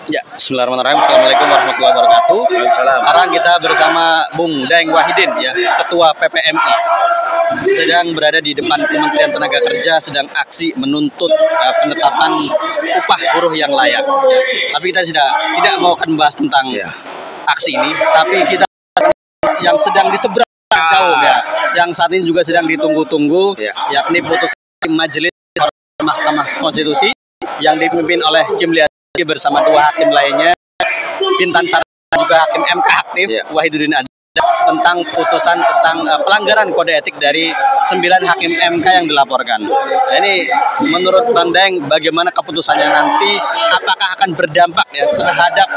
Ya, bismillahirrahmanirrahim. Assalamualaikum warahmatullahi wabarakatuh. Sekarang kita bersama Bung Daeng Wahidin, ya, Ketua PPMI. Sedang berada di depan Kementerian Tenaga Kerja, sedang aksi menuntut penetapan upah buruh yang layak. Ya. Tapi kita tidak mau akan membahas tentang aksi ini, tapi kita yang sedang di seberang jauh, ya, yang saat ini juga sedang ditunggu-tunggu, yakni putusan Majelis Mahkamah Konstitusi yang dipimpin oleh Cimliati bersama dua hakim lainnya, Bintan Sarah dan juga hakim MK aktif Wahidudin Adil, tentang putusan tentang pelanggaran kode etik dari 9 hakim MK yang dilaporkan. Nah, ini menurut Bang Daeng, bagaimana keputusannya nanti? Apakah akan berdampak ya terhadap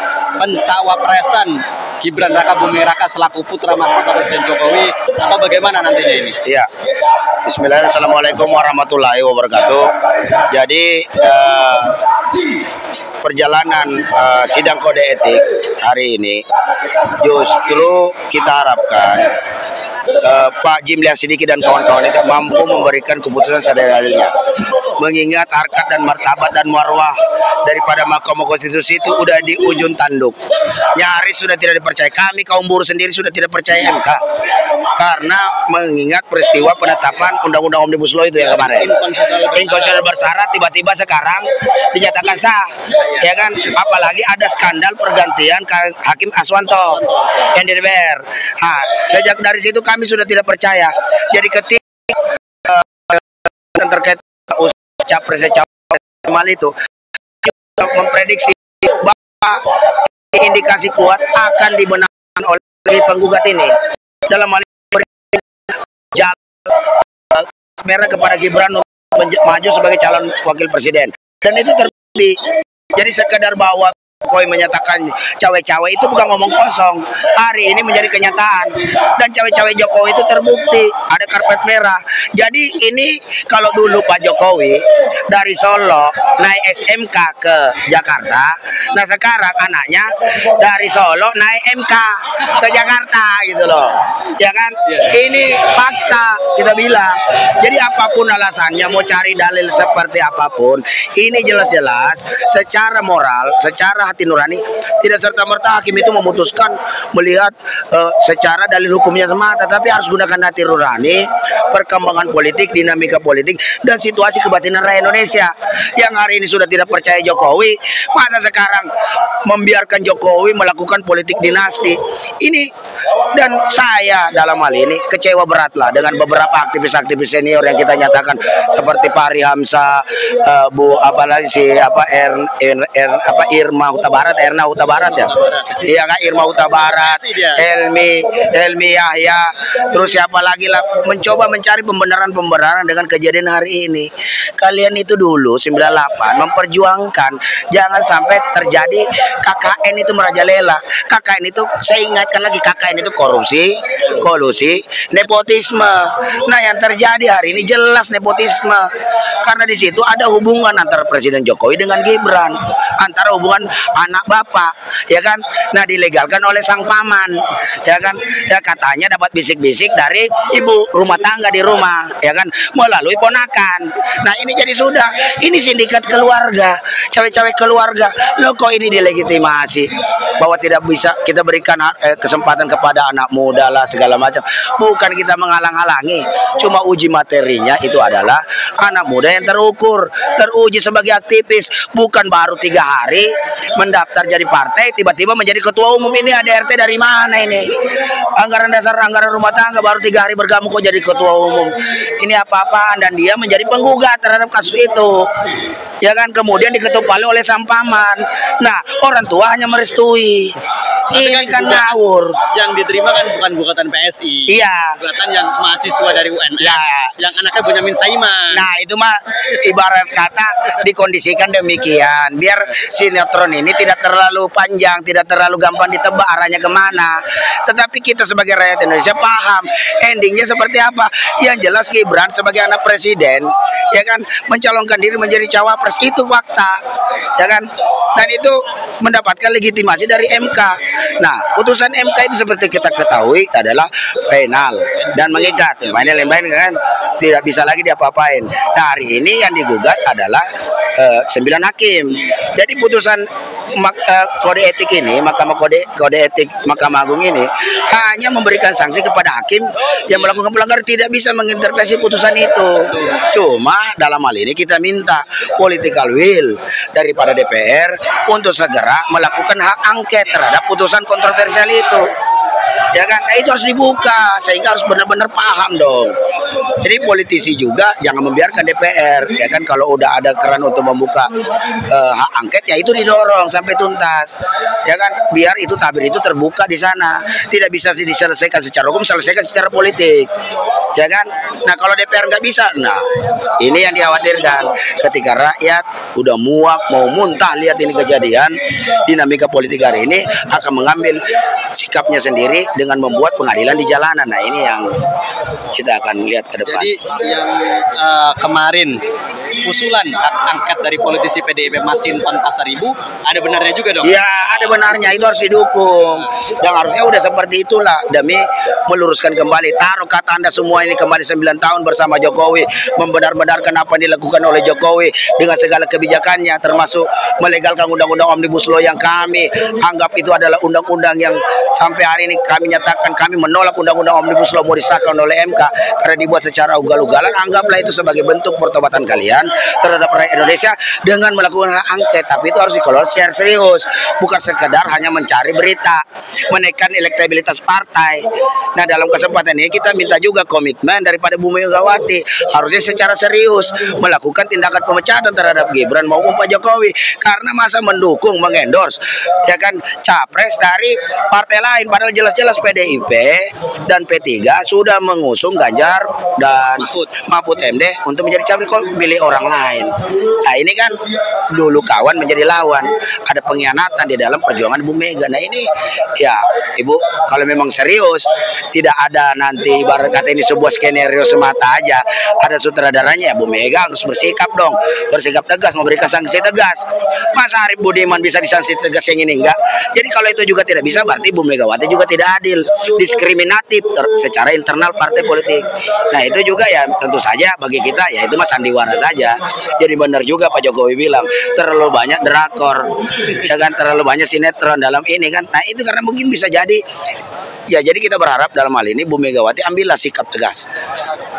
pencawapresan Gibran Rakabuming Raka selaku putra mahkota Presiden Jokowi, atau bagaimana nantinya ini? Iya. Bismillahirrahmanirrahim. Assalamualaikum warahmatullahi wabarakatuh. Jadi perjalanan sidang kode etik hari ini justru kita harapkan Pak Jimlian Sidiki dan kawan-kawan itu mampu memberikan keputusan seadil-adilnya, mengingat harkat dan martabat dan marwah daripada Mahkamah Konstitusi itu udah di ujung tanduk, nyaris sudah tidak dipercaya. Kami kaum buruh sendiri sudah tidak percaya MK karena mengingat peristiwa penetapan Undang-Undang Omnibus Law itu yang kemarin inkonstitusional bersyarat, tiba-tiba sekarang dinyatakan sah, ya kan? Apalagi ada skandal pergantian Hakim Aswanto yang di DPR. Nah, sejak dari situ kami sudah tidak percaya. Jadi ketika terkait capres itu memprediksi bahwa indikasi kuat akan dibenarkan oleh penggugat ini dalam hal jalan merah kepada Gibran untuk maju sebagai calon wakil presiden, dan itu terbukti. Jadi sekedar bahwa Jokowi menyatakan cawe-cawe itu bukan ngomong kosong, hari ini menjadi kenyataan, dan cawe-cawe Jokowi itu terbukti ada karpet merah. Jadi ini kalau dulu Pak Jokowi dari Solo naik SMK ke Jakarta, nah sekarang anaknya dari Solo naik MK ke Jakarta gitu loh, ya kan? Ini fakta kita bilang. Jadi apapun alasannya, mau cari dalil seperti apapun, ini jelas-jelas secara moral, secara hati nurani, tidak serta-merta hakim itu memutuskan melihat secara dalil hukumnya semata, tapi harus gunakan hati nurani, perkembangan politik, dinamika politik, dan situasi kebatinan rakyat Indonesia yang hari ini sudah tidak percaya Jokowi. Masa sekarang membiarkan Jokowi melakukan politik dinasti ini? Dan saya dalam hal ini kecewa beratlah dengan beberapa aktivis-aktivis senior yang kita nyatakan seperti Pak Ari Hamzah, Bu apalagi si Irma Huta Barat, Erna Huta Barat ya, iya kan, Irma Huta Barat, Helmi Yahya, terus siapa lagi lah, mencoba mencari pembenaran dengan kejadian hari ini. Kalian itu dulu 98 memperjuangkan jangan sampai terjadi KKN itu merajalela. KKN itu saya ingatkan lagi, KKN itu korupsi, kolusi, nepotisme. Nah, yang terjadi hari ini jelas nepotisme, karena di situ ada hubungan antara Presiden Jokowi dengan Gibran, antara hubungan anak bapak, ya kan? Nah, dilegalkan oleh sang paman, ya kan? Ya, katanya dapat bisik-bisik dari ibu rumah tangga di rumah, ya kan? Melalui ponakan. Nah, ini jadi sudah, ini sindikat keluarga, cawe-cawe keluarga. Loh, kok ini dilegitimasi bahwa tidak bisa kita berikan kesempatan kepada anak muda lah segala macam. Bukan kita menghalang-halangi, cuma uji materinya itu adalah anak muda yang terukur, teruji sebagai aktivis, bukan baru 3 hari mendaftar jadi partai tiba-tiba menjadi ketua umum. Ini ADRT dari mana ini? Anggaran dasar, anggaran rumah tangga baru 3 hari bergabung kok jadi ketua umum. Ini apa-apaan, dan dia menjadi penggugat terhadap kasus itu, ya kan? Kemudian diketuk palu oleh sang paman. Nah, orang tua hanya merestui. Ini kan ngawur. Yang diterima kan bukan gugatan PSI. Iya. Gugatan yang mahasiswa dari UNS. Ya. Yang anaknya Bonyamin Saiman. Nah, itu mah ibarat kata dikondisikan demikian biar sinetron ini tidak terlalu panjang, tidak terlalu gampang ditebak arahnya kemana. Tetapi kita sebagai rakyat Indonesia paham endingnya seperti apa. Yang jelas Gibran sebagai anak presiden, ya kan, mencalonkan diri menjadi cawapres, itu fakta, ya kan? Dan itu mendapatkan legitimasi dari MK. Nah, putusan MK itu seperti kita ketahui adalah final dan mengikat. Final kan tidak bisa lagi diapa-apain. Nah, hari ini yang digugat adalah 9 hakim. Jadi putusan kode etik ini, kode etik Mahkamah Agung ini hanya memberikan sanksi kepada hakim yang melakukan pelanggaran, tidak bisa mengintervensi putusan itu. Cuma dalam hal ini kita minta political will daripada DPR untuk segera melakukan hak angket terhadap putusan kontroversial itu. Ya kan, nah itu harus dibuka sehingga harus benar-benar paham dong. Jadi politisi juga jangan membiarkan DPR, ya kan, kalau udah ada keran untuk membuka hak angket ya itu didorong sampai tuntas, ya kan, biar itu tabir itu terbuka di sana, tidak bisa diselesaikan secara hukum, selesaikan secara politik, ya kan. Nah kalau DPR nggak bisa, nah ini yang dikhawatirkan ketika rakyat udah muak mau muntah lihat ini kejadian, dinamika politik hari ini akan mengambil sikapnya sendiri dengan membuat pengadilan di jalanan. Nah ini yang kita akan lihat ke depan. Jadi yang kemarin usulan hak angket dari politisi PDIP Masinton Pasaribu ada benarnya juga dong? Ya ada benarnya, itu harus didukung dan harusnya udah seperti itulah demi meluruskan kembali. Taruh kata Anda semua ini kembali 9 tahun bersama Jokowi, membenar-benarkan apa yang dilakukan oleh Jokowi dengan segala kebijakannya, termasuk melegalkan undang-undang Omnibus Law yang kami anggap itu adalah undang-undang yang sampai hari ini kami nyatakan kami menolak undang-undang Omnibus Law mau disahkan oleh MK karena dibuat secara ugal-ugalan. Anggaplah itu sebagai bentuk pertobatan kalian terhadap rakyat Indonesia dengan melakukan hak angket, tapi itu harus dikelola secara serius, bukan sekedar hanya mencari berita, menaikkan elektabilitas partai. Nah dalam kesempatan ini kita minta juga komitmen daripada Bu Megawati, harusnya secara serius melakukan tindakan pemecatan terhadap Gibran maupun Pak Jokowi, karena masa mendukung, mengendorse, ya kan, capres dari partai lain, padahal jelas-jelas PDIP dan P3 sudah mengusung Ganjar dan Mahfud MD untuk menjadi capres, kok pilih orang lain. Nah ini kan dulu kawan menjadi lawan, ada pengkhianatan di dalam perjuangan Bu Mega. Nah ini ya Ibu, kalau memang serius, tidak ada nanti ibarat kata ini sebuah skenario semata aja, ada sutradaranya, ya Bu Mega harus bersikap dong, bersikap tegas, memberikan sanksi tegas. Masa Arief Budiman bisa disanksi tegas, yang ini enggak? Jadi kalau itu juga tidak bisa, berarti Bu Megawati juga tidak adil, diskriminatif secara internal partai politik. Nah itu juga ya tentu saja bagi kita ya itu mas sandiwara saja. Jadi benar juga Pak Jokowi bilang terlalu banyak drakor, ya kan, terlalu banyak sinetron dalam ini kan. Nah itu karena mungkin bisa jadi ya, jadi kita berharap dalam hal ini Bu Megawati ambillah sikap tegas,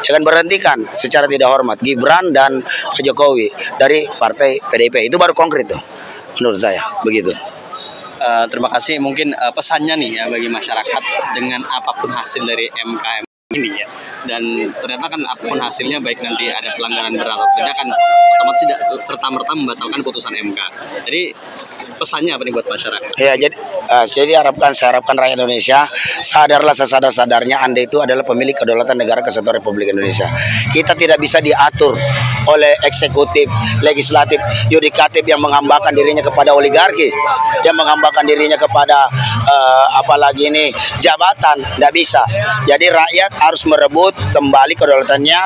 ya kan, berhentikan secara tidak hormat Gibran dan Pak Jokowi dari partai PDIP. Itu baru konkret tuh menurut saya begitu. Terima kasih. Mungkin pesannya nih ya bagi masyarakat dengan apapun hasil dari MK ini ya, dan ternyata kan apapun hasilnya, baik nanti ada pelanggaran berat atau tidak, kan otomatis tidak serta-merta membatalkan putusan MK. Jadi pesannya apa nih buat masyarakat? Ya, jadi saya harapkan rakyat Indonesia sadarlah sesadar-sadarnya Anda itu adalah pemilik kedaulatan negara Kesatuan Republik Indonesia. Kita tidak bisa diatur oleh eksekutif, legislatif, yudikatif yang menghambakan dirinya kepada oligarki, yang menghambakan dirinya kepada apalagi ini jabatan, tidak bisa. Jadi rakyat harus merebut kembali kedaulatannya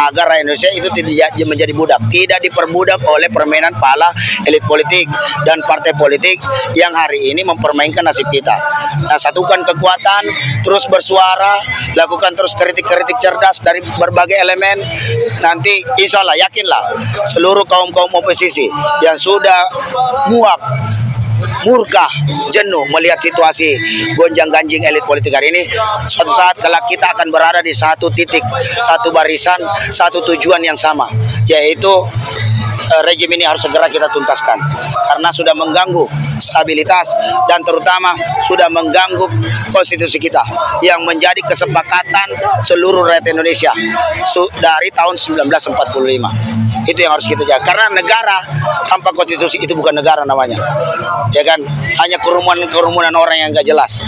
agar rakyat Indonesia itu tidak menjadi budak, tidak diperbudak oleh permainan pala elit politik dan partai politik yang hari ini mempermainkan nasib kita. Nah, satukan kekuatan, terus bersuara, lakukan terus kritik-kritik cerdas dari berbagai elemen. Nanti insya Allah, yakinlah seluruh kaum-kaum oposisi yang sudah muak, murka, jenuh melihat situasi gonjang-ganjing elit politik hari ini, suatu saat kelak kita akan berada di satu titik, satu barisan, satu tujuan yang sama, yaitu rejim ini harus segera kita tuntaskan karena sudah mengganggu stabilitas dan terutama sudah mengganggu konstitusi kita yang menjadi kesepakatan seluruh rakyat Indonesia dari tahun 1945. Itu yang harus kita jaga, karena negara tanpa konstitusi itu bukan negara namanya, ya kan, hanya kerumunan orang yang gak jelas.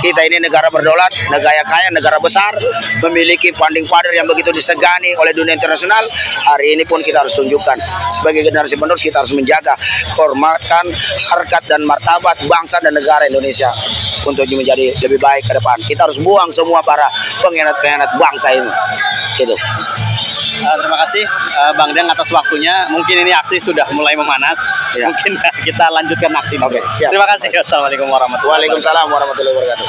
Kita ini negara berdaulat, negara kaya, negara besar, memiliki funding father yang begitu disegani oleh dunia internasional. Hari ini pun kita harus tunjukkan sebagai generasi penerus, kita harus menjaga kehormatan, harkat dan martabat bangsa dan negara Indonesia untuk menjadi lebih baik ke depan. Kita harus buang semua para pengkhianat-pengkhianat bangsa ini, gitu. Terima kasih Bang Deng atas waktunya. Mungkin ini aksi sudah mulai memanas. Ya. Mungkin kita lanjutkan aksi. Oke, siap. Terima kasih. Assalamualaikum warahmatullahi wabarakatuh. Waalaikumsalam warahmatullahi wabarakatuh.